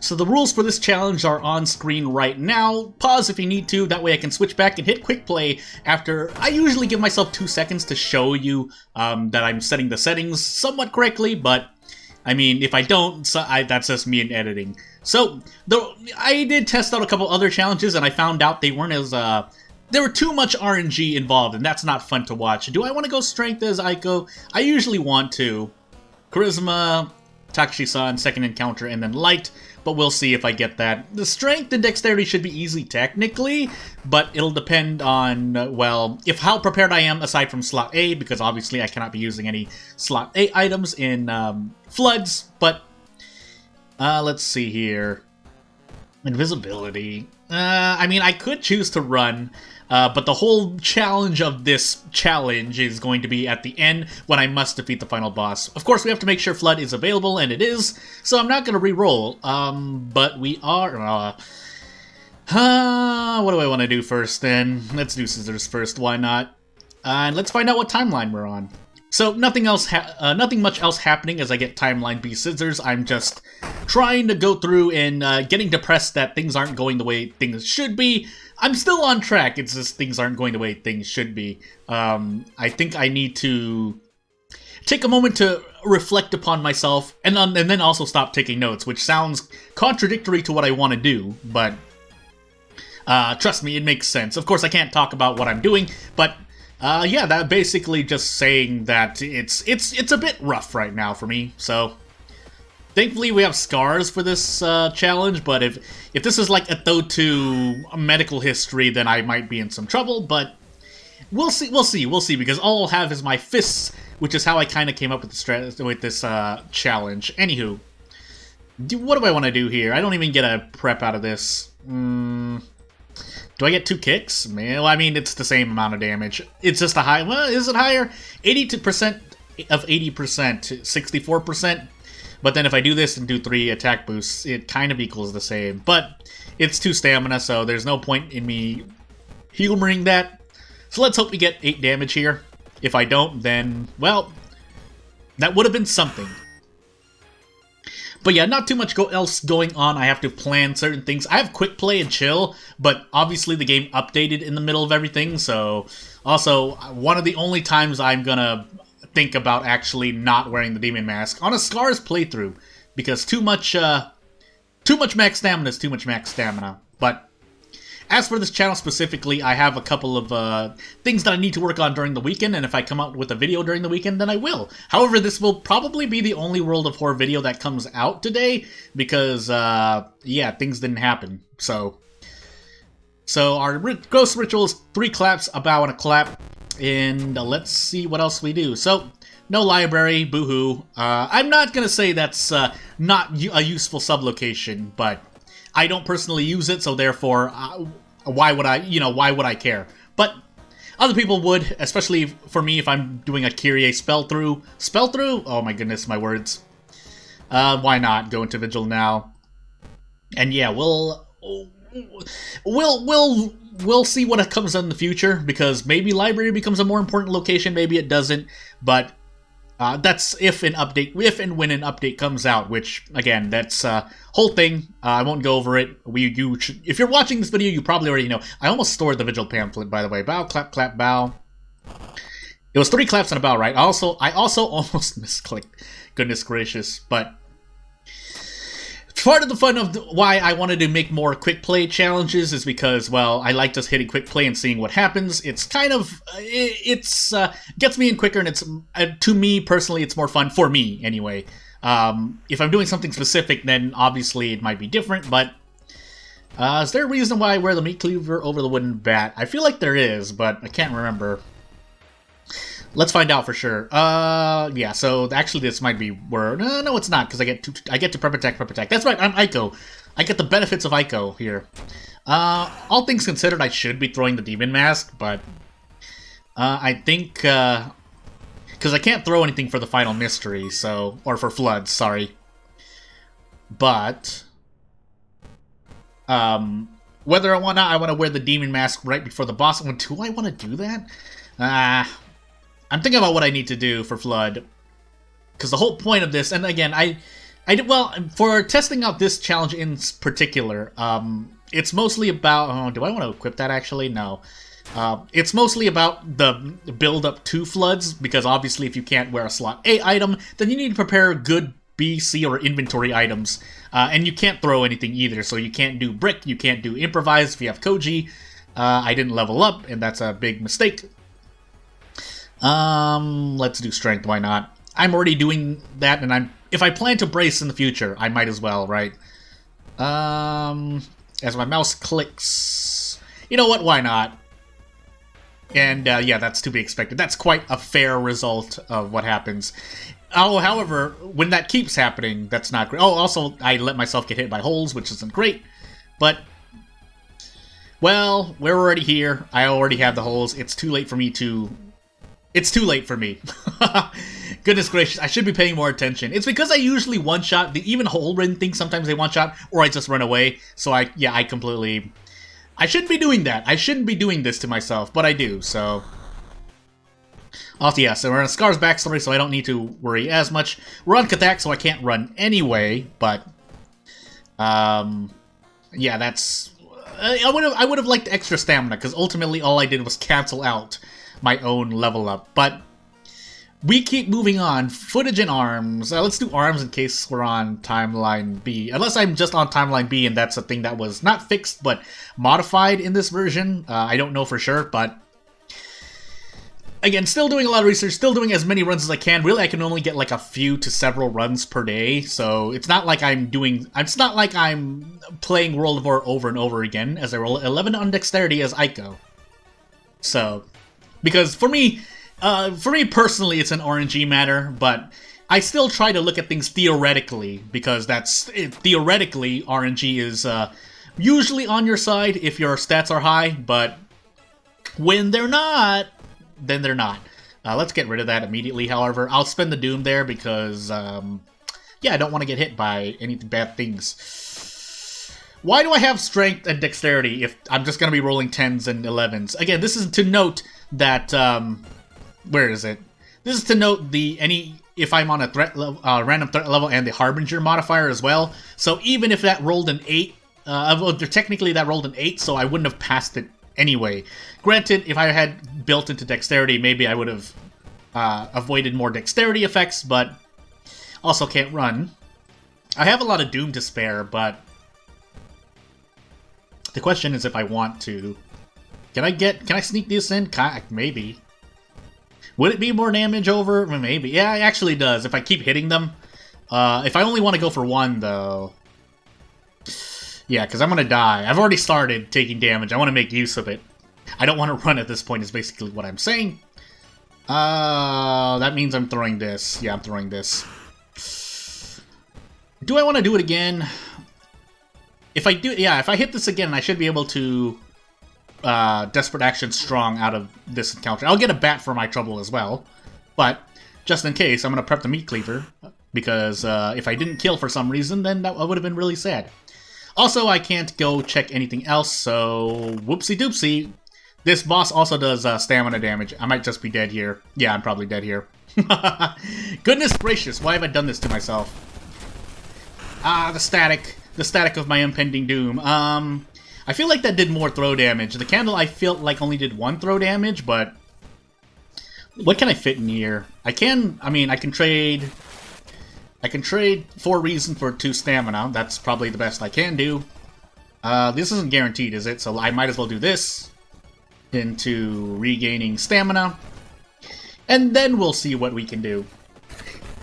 So the rules for this challenge are on screen right now. Pause if you need to, that way I can switch back and hit quick play after. I usually give myself 2 seconds to show you that I'm setting the settings somewhat correctly, but I mean, if I don't, that's just me in editing. So, I did test out a couple other challenges and I found out they weren't as, there were too much RNG involved, and that's not fun to watch. Do I want to go strength as Aiko? I usually want to. Charisma, Takashi-san, second encounter, and then light, but we'll see if I get that. The strength and dexterity should be easy technically, but it'll depend on, well, how prepared I am aside from slot A, because obviously I cannot be using any slot A items in floods, but let's see here. Invisibility. I mean, I could choose to run, but the whole challenge of this challenge is going to be at the end when I must defeat the final boss. Of course, we have to make sure Flood is available, and it is, so I'm not going to re-roll. But we are... what do I want to do first, then? Let's do scissors first, why not? And let's find out what timeline we're on. So, nothing much else happening as I get timeline B scissors. I'm just trying to go through and getting depressed that things aren't going the way things should be. I'm still on track, it's just things aren't going the way things should be. I think I need to take a moment to reflect upon myself and then also stop taking notes, which sounds contradictory to what I want to do, but trust me, it makes sense. Of course, I can't talk about what I'm doing, but yeah, that basically just saying that it's a bit rough right now for me, so... Thankfully, we have scars for this challenge, but if this is like a Thotu medical history, then I might be in some trouble, but we'll see, because all I'll have is my fists, which is how I kind of came up with this challenge. Anywho, what do I want to do here? I don't even get a prep out of this. Do I get 2 kicks? Man, well, I mean, it's the same amount of damage. It's just a high... Well, is it higher? 80% of 80%, 64%. But then if I do this and do 3 attack boosts, it kind of equals the same. But it's 2 stamina, so there's no point in me humoring that. So let's hope we get 8 damage here. If I don't, then, well, that would have been something. But yeah, not too much else going on. I have to plan certain things. I have quick play and chill, but obviously the game updated in the middle of everything, so... Also, one of the only times I'm gonna think about actually not wearing the demon mask on a Scars playthrough, because too much max stamina is too much max stamina. But as for this channel specifically, I have a couple of things that I need to work on during the weekend, and if I come out with a video during the weekend, then I will. However, this will probably be the only World of Horror video that comes out today, because, yeah, things didn't happen, so our ghost ritual is 3 claps, a bow, and a clap. And let's see what else we do. So, no library, boo-hoo. I'm not gonna say that's not a useful sublocation, but I don't personally use it, so therefore, why would I care? But other people would, especially for me if I'm doing a Kyrie spell through. Spell through? Oh my goodness, my words. Why not go into Vigil now? And yeah, we'll see what comes in the future, because maybe library becomes a more important location, maybe it doesn't, but that's if and when an update comes out, which, again, that's whole thing. I won't go over it. If you're watching this video, you probably already know. I almost stored the Vigil pamphlet, by the way. Bow, clap, clap, bow. It was 3 claps and a bow, right? I also almost misclicked. Goodness gracious, but... Part of the fun of why I wanted to make more quick play challenges is because, well, I like just hitting quick play and seeing what happens. It's kind of, gets me in quicker, and it's, to me personally, it's more fun, for me anyway. If I'm doing something specific, then obviously it might be different, but is there a reason why I wear the meat cleaver over the wooden bat? I feel like there is, but I can't remember. Let's find out for sure. Yeah, so actually this might be where... No, it's not, because I get to prep attack. That's right, I'm Aiko. I get the benefits of Aiko here. All things considered, I should be throwing the demon mask, but... I think, because I can't throw anything for the final mystery, so... Or for floods, sorry. But... whether or not I want to wear the demon mask right before the boss... Do I want to do that? I'm thinking about what I need to do for Flood, because the whole point of this, and again, I well, for testing out this challenge in particular, it's mostly about... Oh, do I want to equip that, actually? No. It's mostly about the build-up to Floods, because obviously if you can't wear a slot A item, then you need to prepare good B, C, or inventory items. And you can't throw anything either, so you can't do Brick, you can't do Improvise if you have Koji. I didn't level up, and that's a big mistake. Let's do Strength, why not? I'm already doing that, and if I plan to brace in the future, I might as well, right? As my mouse clicks... You know what, why not? And, yeah, that's to be expected. That's quite a fair result of what happens. Oh, however, when that keeps happening, that's not great. Oh, also, I let myself get hit by holes, which isn't great. But, well, we're already here. I already have the holes. It's too late for me to... It's too late for me. Goodness gracious, I should be paying more attention. It's because I usually one-shot, even hole-ridden things, sometimes they one-shot, or I just run away. So I completely... I shouldn't be doing that. I shouldn't be doing this to myself, but I do, so... Also, yeah, so we're on Scar's backstory, so I don't need to worry as much. We're on Kathak, so I can't run anyway, but... yeah, that's... I would have liked extra stamina, because ultimately all I did was cancel out my own level up, but we keep moving on. Footage and arms. Let's do arms in case we're on timeline B. Unless I'm just on timeline B and that's a thing that was not fixed but modified in this version. I don't know for sure, but again, still doing a lot of research, still doing as many runs as I can. Really, I can only get like a few to several runs per day, so it's not like it's not like I'm playing World of War over and over again as I roll 11 on dexterity as Aiko. So... Because for me personally, it's an RNG matter, but I still try to look at things theoretically, because theoretically, RNG is usually on your side if your stats are high, but when they're not, then they're not. Let's get rid of that immediately, however. I'll spend the Doom there because, yeah, I don't want to get hit by any bad things. Why do I have Strength and Dexterity if I'm just going to be rolling 10s and 11s? Again, this is to note that, where is it? This is to note if I'm on a threat level, random threat level and the Harbinger modifier as well. So even if that rolled an 8, technically that rolled an 8, so I wouldn't have passed it anyway. Granted, if I had built into Dexterity, maybe I would have avoided more Dexterity effects, but also can't run. I have a lot of Doom to spare, but the question is if I want to. Can I sneak this in? Maybe. Would it be more damage over? Maybe. Yeah, it actually does, if I keep hitting them. If I only want to go for one, though... Yeah, because I'm going to die. I've already started taking damage. I want to make use of it. I don't want to run at this point, is basically what I'm saying. That means I'm throwing this. Yeah, I'm throwing this. Do I want to do it again? If I do, yeah, if I hit this again, I should be able to... Desperate Action Strong out of this encounter. I'll get a bat for my trouble as well, but just in case, I'm going to prep the Meat Cleaver, because if I didn't kill for some reason, then that would have been really sad. Also, I can't go check anything else, so whoopsie doopsie. This boss also does stamina damage. I might just be dead here. Yeah, I'm probably dead here. Goodness gracious, why have I done this to myself? The static of my impending doom. I feel like that did more throw damage. The candle I feel like only did 1 throw damage, but what can I fit in here? I can trade 4 reason for 2 stamina. That's probably the best I can do. This isn't guaranteed, is it? So I might as well do this into regaining stamina, and then we'll see what we can do.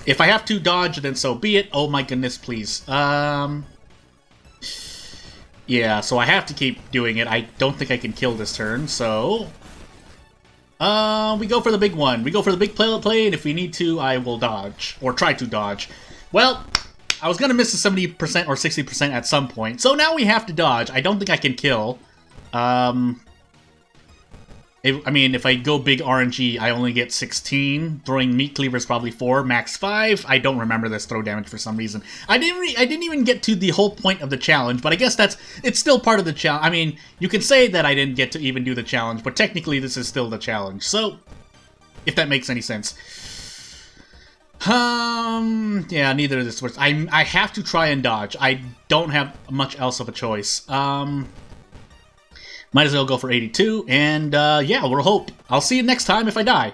If I have to dodge, then so be it. Oh my goodness, please. Yeah, so I have to keep doing it. I don't think I can kill this turn, so... we go for the big one. We go for the big play, and if we need to, I will dodge. Or try to dodge. Well, I was gonna miss the 70% or 60% at some point, so now we have to dodge. I don't think I can kill. If I go big RNG, I only get 16. Throwing Meat Cleaver is probably 4, max 5. I don't remember this throw damage for some reason. I didn't even get to the whole point of the challenge, but I guess it's still part of the challenge. I mean, you can say that I didn't get to even do the challenge, but technically this is still the challenge. So, if that makes any sense. Yeah, neither of this works. I have to try and dodge. I don't have much else of a choice. Might as well go for 82, and yeah, we'll hope. I'll see you next time if I die.